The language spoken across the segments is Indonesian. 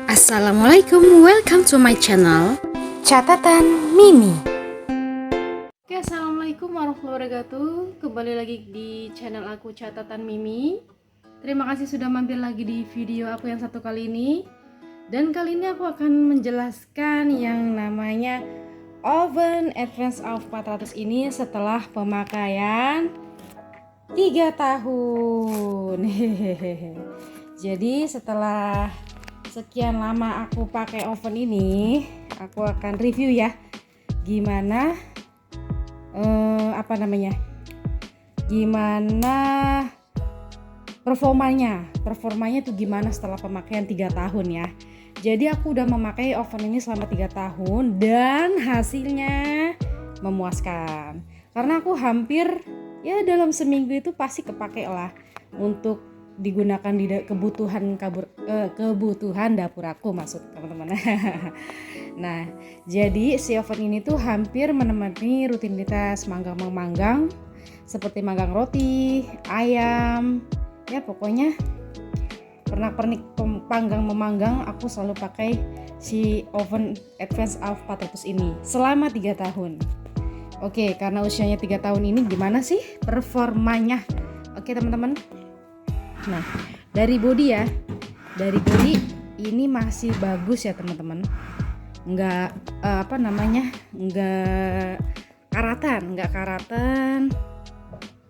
Assalamualaikum, welcome to my channel Catatan Mimi. Oke, assalamualaikum warahmatullahi wabarakatuh. Kembali lagi di channel aku Catatan Mimi. Terima kasih sudah mampir lagi di video aku yang satu kali ini. Dan kali ini aku akan menjelaskan yang namanya oven Advance of 400 ini setelah pemakaian 3 tahun. Jadi setelah sekian lama aku pakai oven ini, aku akan review ya gimana gimana performanya tuh gimana setelah pemakaian 3 tahun ya. Jadi aku udah memakai oven ini selama 3 tahun dan hasilnya memuaskan, karena aku hampir ya dalam seminggu itu pasti kepake lah untuk digunakan di kebutuhan dapur aku, maksud teman-teman. Nah, jadi si oven ini tuh hampir menemani rutinitas manggang seperti manggang roti, ayam, ya pokoknya pernak-pernik panggang memanggang aku selalu pakai si oven Advance of 400 ini selama 3 tahun. Oke, karena usianya 3 tahun ini gimana sih performanya? Oke teman-teman. Nah, dari body ini masih bagus ya teman-teman. Nggak karatan.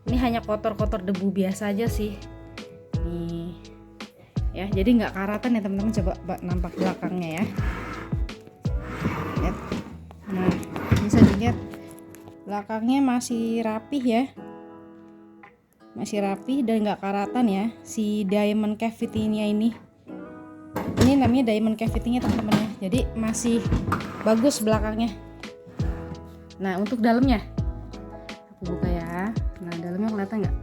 Ini hanya kotor-kotor debu biasa aja sih. Nih, ya, jadi nggak karatan ya teman-teman. Coba nampak belakangnya ya. Lihat. Nah, bisa dilihat belakangnya masih rapih ya. Masih rapi dan nggak karatan ya si diamond cavity-nya ini namanya diamond cavity-nya teman-teman ya. Jadi masih bagus belakangnya. Nah, untuk dalamnya aku buka ya. Nah, dalamnya kelihatan nggak?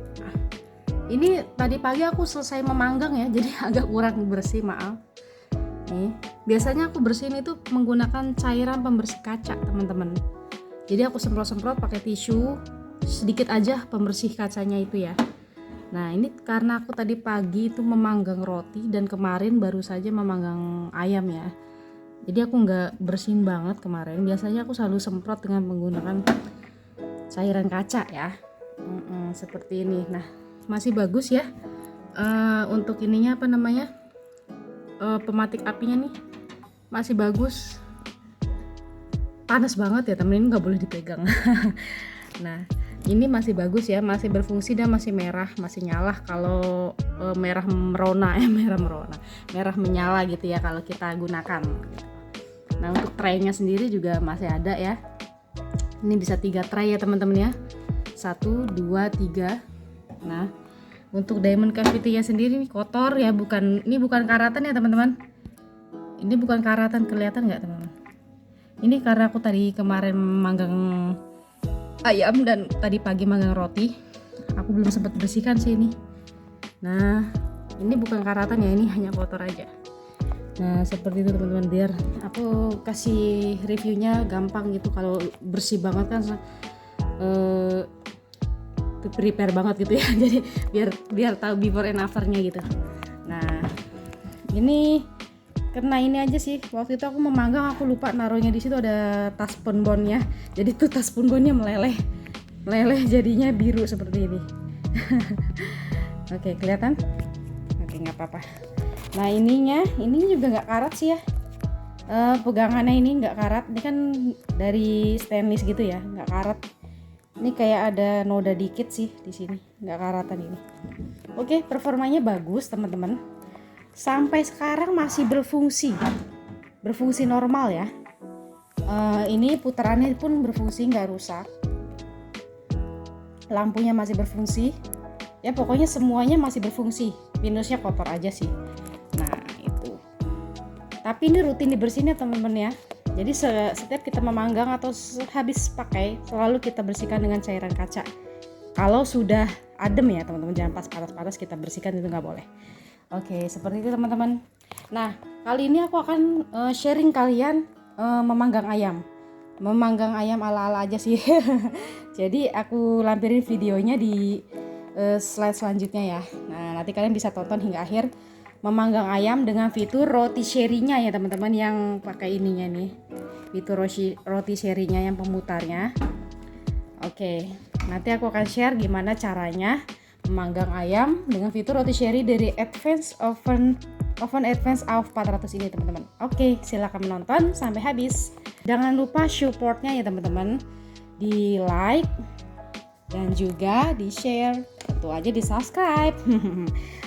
Ini tadi pagi aku selesai memanggang ya, jadi agak kurang bersih, maaf. Nih, biasanya aku bersihin itu menggunakan cairan pembersih kaca teman-teman. Jadi aku semprot-semprot pakai tisu sedikit aja pembersih kacanya itu ya. Nah, ini karena aku tadi pagi itu memanggang roti dan kemarin baru saja memanggang ayam ya. Jadi aku nggak bersihin banget kemarin. Biasanya aku selalu semprot dengan menggunakan cairan kaca ya. Seperti ini. Nah, masih bagus ya. Untuk ininya pematik apinya nih masih bagus. Panas banget ya temen, ini nggak boleh dipegang. Nah, ini masih bagus ya, masih berfungsi dan masih merah, masih nyala kalau merah menyala gitu ya kalau kita gunakan. Nah, untuk traynya sendiri juga masih ada ya. Ini bisa 3 tray ya teman-teman ya. 1, 2, 3. Nah, untuk diamond cavity-nya sendiri nih kotor ya, ini bukan karatan ya teman-teman. Ini bukan karatan, kelihatan nggak teman-teman? Ini karena aku tadi kemarin manggang ayam dan tadi pagi manggang roti, aku belum sempat bersihkan sih ini. Nah, ini bukan karatan ya, ini hanya kotor aja. Nah, seperti itu teman-teman, biar aku kasih reviewnya gampang gitu. Kalau bersih banget kan prepare banget gitu ya. Jadi biar tahu before and afternya gitu. Nah, ini karena ini aja sih, waktu itu aku memanggang aku lupa naruhnya di situ ada tas bonbonnya. Jadi tuh tas bonbonnya meleleh jadinya biru seperti ini. Oke, kelihatan? Oke, nggak apa-apa. Nah, ini juga nggak karat sih ya. Pegangannya ini nggak karat. Ini kan dari stainless gitu ya, nggak karat. Ini kayak ada noda dikit sih di sini, nggak karatan ini. Oke, performanya bagus teman-teman. Sampai sekarang masih berfungsi normal ya. Ini putarannya pun berfungsi, nggak rusak. Lampunya masih berfungsi. Ya pokoknya semuanya masih berfungsi. Minusnya kotor aja sih. Nah itu. Tapi ini rutin dibersihin ya teman-teman ya. Jadi setiap kita memanggang atau habis pakai selalu kita bersihkan dengan cairan kaca. Kalau sudah adem ya teman-teman, jangan pas panas-panas kita bersihkan, itu nggak boleh. Oke, seperti itu teman-teman. Nah, kali ini aku akan sharing kalian memanggang ayam ala-ala aja sih. Jadi aku lampirin videonya di slide selanjutnya ya. Nah, nanti kalian bisa tonton hingga akhir memanggang ayam dengan fitur rotisserie-nya ya teman-teman, yang pakai ininya nih, fitur rotisserie-nya yang pemutarnya. Oke, nanti aku akan share gimana caranya memanggang ayam dengan fitur rotisserie dari Oven Advanced AUF 400 ini teman-teman. Oke, silakan menonton sampai habis. Jangan lupa supportnya ya teman-teman, di like dan juga di share, tentu aja di subscribe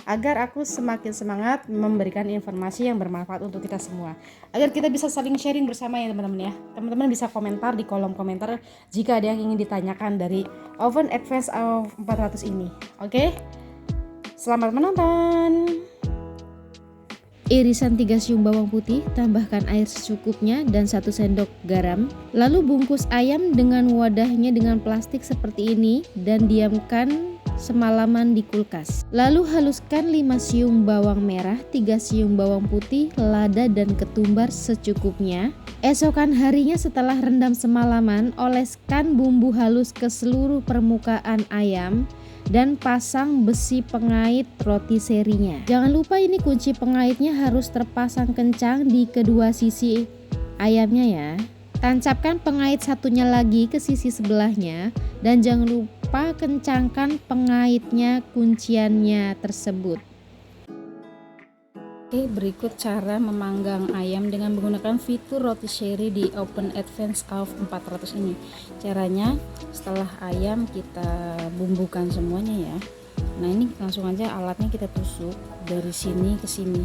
agar aku semakin semangat memberikan informasi yang bermanfaat untuk kita semua, agar kita bisa saling sharing bersama ya teman-teman ya. Teman-teman bisa komentar di kolom komentar jika ada yang ingin ditanyakan dari Oven Advanced AUF 400 ini. Oke, selamat menonton. Irisan 3 siung bawang putih, tambahkan air secukupnya dan 1 sendok garam. Lalu bungkus ayam dengan wadahnya dengan plastik seperti ini dan diamkan semalaman di kulkas. Lalu haluskan 5 siung bawang merah, 3 siung bawang putih, lada dan ketumbar secukupnya. Esokan harinya setelah rendam semalaman, oleskan bumbu halus ke seluruh permukaan ayam dan pasang besi pengait rotisserie-nya. Jangan lupa ini kunci pengaitnya harus terpasang kencang di kedua sisi ayamnya ya. Tancapkan pengait satunya lagi ke sisi sebelahnya dan jangan lupa kencangkan pengaitnya kunciannya tersebut. Oke, berikut cara memanggang ayam dengan menggunakan fitur rotisserie di Oven Advanced AUF 400 ini. Caranya, setelah ayam kita bumbukan semuanya ya. Nah, ini langsung aja alatnya kita tusuk dari sini ke sini.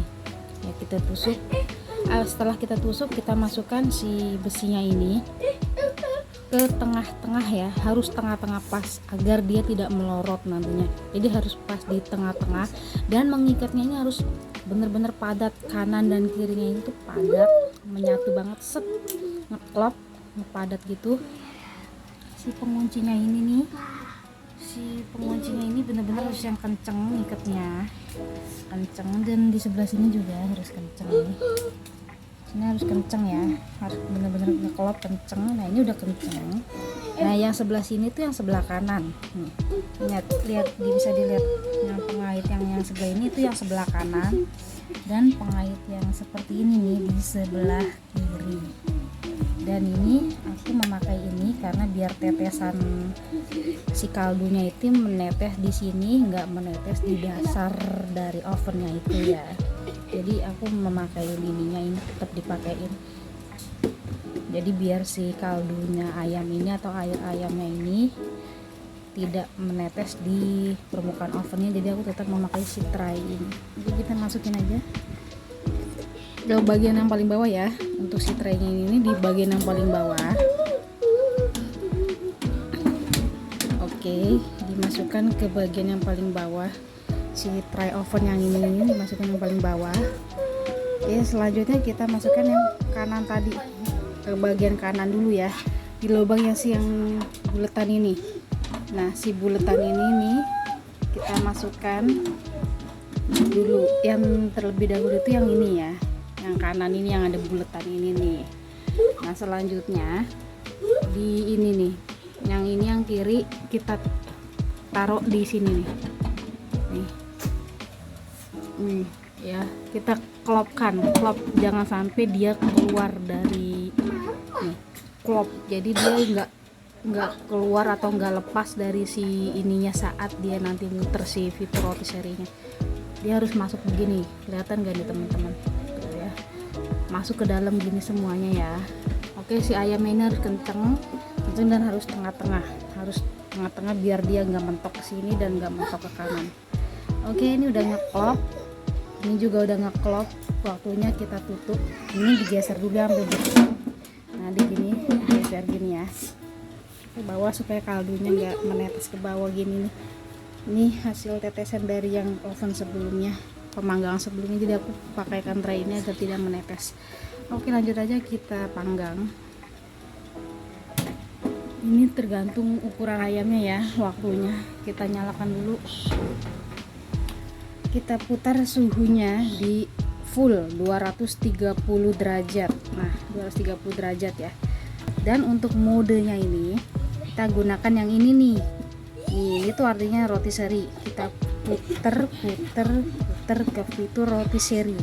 Ya, kita tusuk. Setelah kita tusuk, kita masukkan si besinya ini ke tengah-tengah ya, harus tengah-tengah pas agar dia tidak melorot nantinya. Jadi harus pas di tengah-tengah dan mengikatnya ini harus bener-bener padat, kanan dan kirinya itu padat, menyatu banget, set, ngeklop, ngepadat gitu. Si penguncinya ini bener-bener harus yang kenceng ngikatnya, kenceng, dan di sebelah sini juga harus kenceng nih. Ini harus kenceng ya, harus bener-bener ngeklop kenceng. Nah, ini udah kenceng. Nah, yang sebelah sini tuh yang sebelah kanan nih. Lihat bisa dilihat yang pengait yang sebelah ini itu yang sebelah kanan, dan pengait yang seperti ini nih di sebelah kiri. Dan ini aku memakai ini karena biar tetesan si kaldunya itu menetes di sini, nggak menetes di dasar dari ovennya itu ya. Jadi aku memakai ininya, ini tetap dipakein. Jadi biar si kaldunya ayam ini atau air ayamnya ini tidak menetes di permukaan ovennya, jadi aku tetap memakai si tray ini. Jadi kita masukin aja ke bagian yang paling bawah ya. Untuk si traynya ini di bagian yang paling bawah. Oke, dimasukkan ke bagian yang paling bawah. Si tray oven yang ini dimasukkan yang paling bawah. Oke, selanjutnya kita masukkan yang kanan tadi ke bagian kanan dulu ya, di lubang yang buletan ini. Nah, si buletan ini nih kita masukkan dulu. Yang terlebih dahulu itu yang ini ya, yang kanan ini yang ada buletan ini nih. Nah, selanjutnya di ini nih, yang ini yang kiri kita taruh di sini nih. Nih ya, kita klop, jangan sampai dia keluar dari nih, klop. Jadi dia nggak keluar atau nggak lepas dari si ininya saat dia nanti muter si fitur rotisserie-nya. Dia harus masuk begini, kelihatan gak nih teman-teman? Ya, masuk ke dalam gini semuanya ya. Oke, si ayamnya ini harus kenceng dan harus tengah-tengah, biar dia nggak mentok ke sini dan nggak mentok ke kanan. Oke, ini udah ngeklop, ini juga udah ngeklop. Waktunya kita tutup. Ini digeser dulu sampai betul. Nah, di gini geser gini ya ke bawah supaya kaldunya nggak menetes ke bawah gini nih. Ini hasil tetesan dari yang oven sebelumnya, pemanggangan sebelumnya, jadi aku pakaikan tray ini agar tidak menetes. Oke, lanjut aja kita panggang. Ini tergantung ukuran ayamnya ya, waktunya. Kita nyalakan dulu, kita putar suhunya di full 230 derajat. Nah, 230 derajat ya. Dan untuk modenya ini kita gunakan yang ini nih. Ini tuh artinya rotisserie. Kita puter putar ke fitur rotisserie.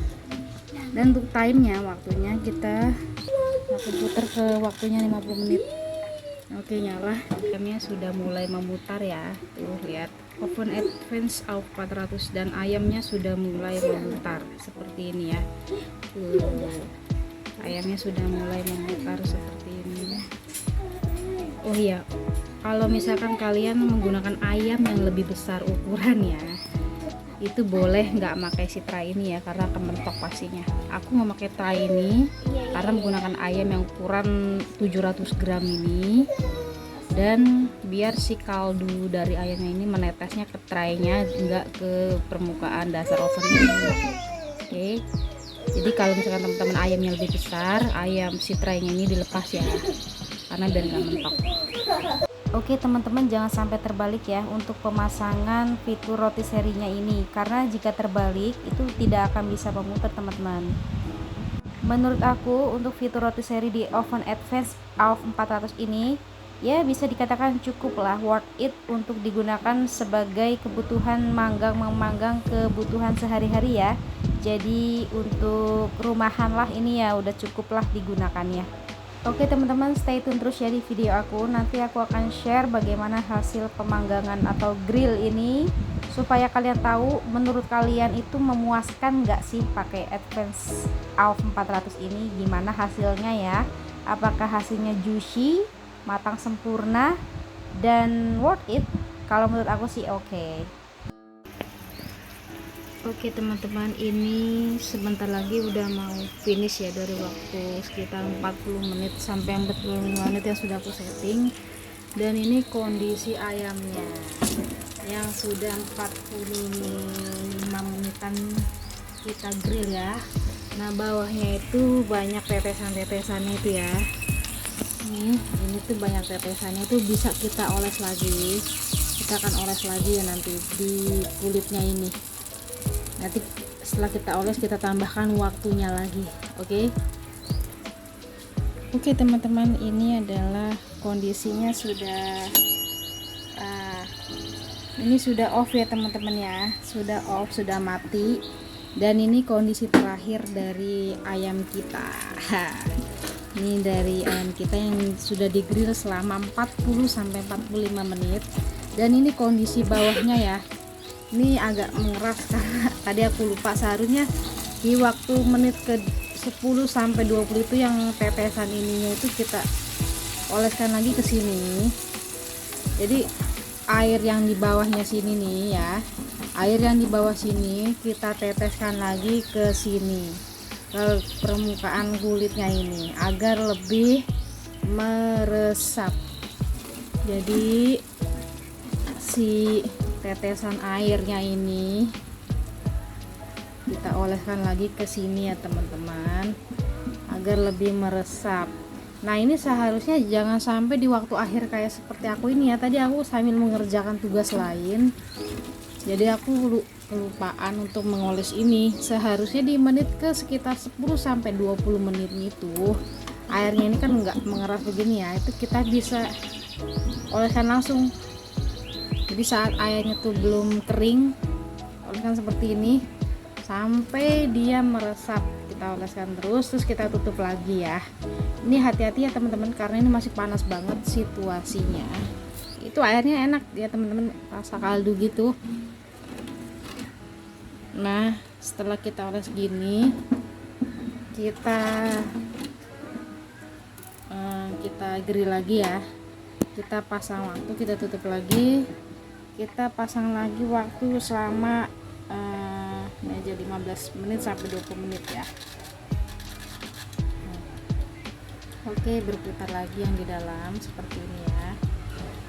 Dan untuk timenya, waktunya kita aku putar ke waktunya 50 menit. Oke, nyala. Ayamnya sudah mulai memutar ya. Tuh lihat, oven advance AUX 400 dan ayamnya sudah mulai memutar seperti ini ya. Tuh, ayamnya sudah mulai memutar seperti ini. Oh iya, kalau misalkan kalian menggunakan ayam yang lebih besar ukuran ya, itu boleh nggak pakai si tray ini ya, karena akan mentok pastinya. Aku memakai tray ini karena menggunakan ayam yang ukuran 700 gram ini, dan biar si kaldu dari ayamnya ini menetesnya ke traynya, nggak ke permukaan dasar oven ini. Oke, jadi kalau misalkan teman-teman ayamnya lebih besar, ayam si traynya ini dilepas ya, karena biar nggak mentok. Oke teman-teman, jangan sampai terbalik ya untuk pemasangan fitur rotisserie-nya ini, karena jika terbalik itu tidak akan bisa memutar teman-teman. Menurut aku untuk fitur rotisserie di oven advance AUX 400 ini ya bisa dikatakan cukup lah worth it untuk digunakan sebagai kebutuhan memanggang kebutuhan sehari-hari ya. Jadi untuk rumahan lah ini ya udah cukup lah digunakannya. Oke teman-teman, stay tune terus ya di video aku. Nanti aku akan share bagaimana hasil pemanggangan atau grill ini, supaya kalian tahu menurut kalian itu memuaskan nggak sih pakai advance AUX 400 ini, gimana hasilnya ya. Apakah hasilnya juicy, matang sempurna, dan worth it? Kalau menurut aku sih oke. Oke teman-teman, ini sebentar lagi udah mau finish ya, dari waktu sekitar 40 menit sampai 45 menit yang sudah aku setting. Dan ini kondisi ayamnya yang sudah 45 menitan kita grill ya. Nah bawahnya itu banyak tetesan-tetesannya itu ya. Ini tuh banyak tetesannya, itu bisa kita oles lagi. Kita akan oles lagi ya nanti di kulitnya ini. Nanti setelah kita oles kita tambahkan waktunya lagi. Oke teman-teman, ini adalah kondisinya sudah ini sudah off ya teman-teman ya, sudah off, sudah mati. Dan ini kondisi terakhir dari ayam kita. Ini dari ayam kita yang sudah di grill selama 40 sampai 45 menit. Dan ini kondisi bawahnya ya, ini agak mengeras karena tadi aku lupa, seharusnya di waktu menit ke 10 sampai 20 itu yang tetesan ininya itu kita oleskan lagi ke sini. Jadi air yang di bawahnya sini nih ya, air yang di bawah sini kita teteskan lagi ke sini, ke permukaan kulitnya ini agar lebih meresap. Jadi si tetesan airnya ini kita oleskan lagi ke sini ya teman-teman, agar lebih meresap. Nah ini seharusnya jangan sampai di waktu akhir kayak seperti aku ini ya. Tadi aku sambil mengerjakan tugas lain, jadi aku kelupaan untuk mengoles ini. Seharusnya di menit ke sekitar 10 sampai 20 menit itu airnya ini kan nggak mengeras begini ya, itu kita bisa oleskan langsung. Jadi saat airnya tuh belum kering, oleskan seperti ini sampai dia meresap. Kita oleskan terus kita tutup lagi ya. Ini hati-hati ya teman-teman, karena ini masih panas banget situasinya. Itu airnya enak ya teman-teman, rasa kaldu gitu. Nah setelah kita oles gini, kita grill lagi ya. Kita pasang waktu, kita tutup lagi, kita pasang lagi waktu selama ini aja 15 menit sampai 20 menit ya. Oke, berputar lagi yang di dalam seperti ini ya.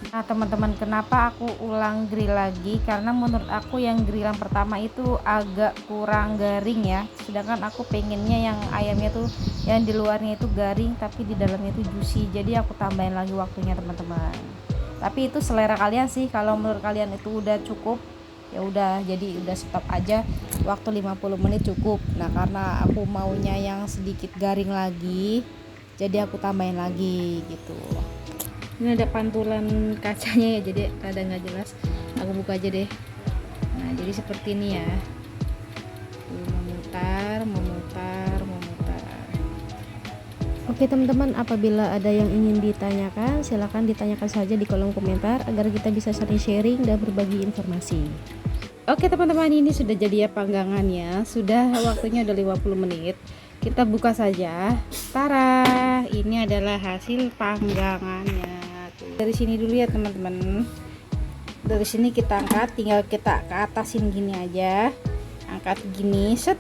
Nah teman-teman, kenapa aku ulang grill lagi? Karena menurut aku yang grill yang pertama itu agak kurang garing ya, sedangkan aku pengennya yang ayamnya tuh yang di luarnya itu garing tapi di dalamnya itu juicy. Jadi aku tambahin lagi waktunya teman-teman. Tapi itu selera kalian sih, kalau menurut kalian itu udah cukup ya udah, jadi udah stop aja, waktu 50 menit cukup. Nah karena aku maunya yang sedikit garing lagi, jadi aku tambahin lagi gitu. Ini ada pantulan kacanya ya, jadi rada nggak jelas, aku buka aja deh. Nah jadi seperti ini ya. memutar. Oke teman-teman, apabila ada yang ingin ditanyakan, silahkan ditanyakan saja di kolom komentar agar kita bisa saling sharing dan berbagi informasi. Oke teman-teman, ini sudah jadi ya panggangannya. Sudah waktunya udah 50 menit. Kita buka saja. Tara, ini adalah hasil panggangannya. Dari sini dulu ya teman-teman. Dari sini kita angkat, tinggal kita ke atasin gini aja. Angkat gini, set,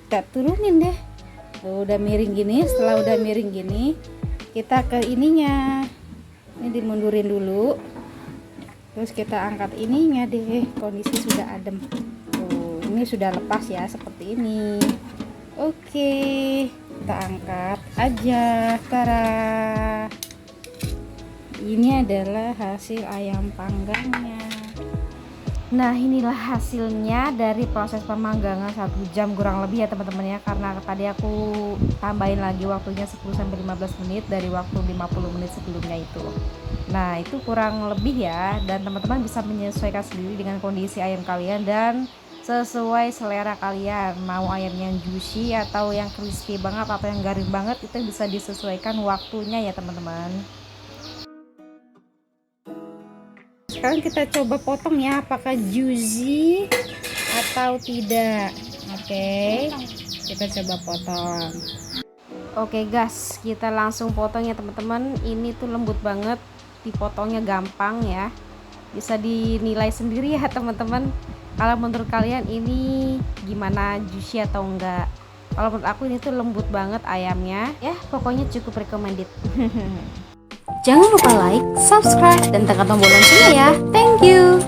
kita turunin deh. Udah miring gini. Setelah udah miring gini, kita ke ininya. Ini dimundurin dulu. Terus kita angkat ininya deh. Kondisi sudah adem. Tuh, ini sudah lepas ya seperti ini. Oke, kita angkat aja. Tara. Ini adalah hasil ayam panggangnya. Nah, inilah hasilnya dari proses pemanggangan 1 jam kurang lebih ya teman-teman ya, karena tadi aku tambahin lagi waktunya 10-15 menit dari waktu 50 menit sebelumnya itu. Nah, itu kurang lebih ya, dan teman-teman bisa menyesuaikan sendiri dengan kondisi ayam kalian dan sesuai selera kalian. Mau ayam yang juicy atau yang crispy banget atau yang garing banget, itu bisa disesuaikan waktunya ya teman-teman. Sekarang kita coba potong ya, apakah juicy atau tidak. Oke, kita coba potong. Oke guys, kita langsung potong ya teman-teman. Ini tuh lembut banget, dipotongnya gampang ya. Bisa dinilai sendiri ya teman-teman. Kalau menurut kalian ini gimana, juicy atau enggak? Kalau menurut aku ini tuh lembut banget ayamnya. Ya, pokoknya cukup recommended. Jangan lupa like, subscribe, dan tekan tombol loncengnya ya. Thank you.